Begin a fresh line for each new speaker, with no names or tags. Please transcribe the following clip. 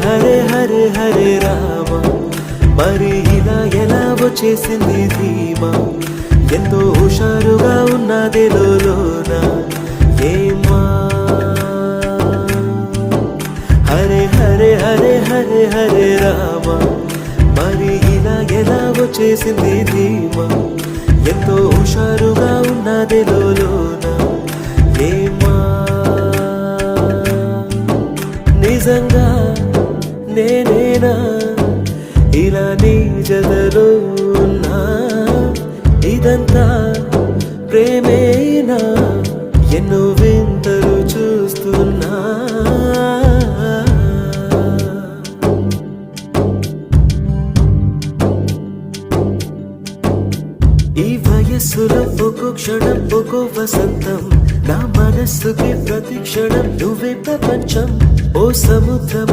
హరే హరే హరే రామ, మరి ఇలా ఎలా వచ్చేసింది ధీమా, ఎంతో హుషారుగా ఉన్నదే లోన ఏమా. హరే హరే హరే హరే హరే రామ, మరి ఇలా ఎలా వచ్చేసింది ధీమా, ఎంతో హుషారుగా ఉన్నదే లోన ఏమా. నిజంగా నేనేనా ఇలా నీ జతలో ఉన్నా, ఇదంతా ప్రేమేనా, ఎన్నో వింతలు చూస్తున్నా. ఈ వయస్సులో ఒక్కో క్షణం ఒక్కో వసంతం, నా మనస్సుకి ప్రతి క్షణం నువ్వే ప్రపంచం. ఓ సముద్రం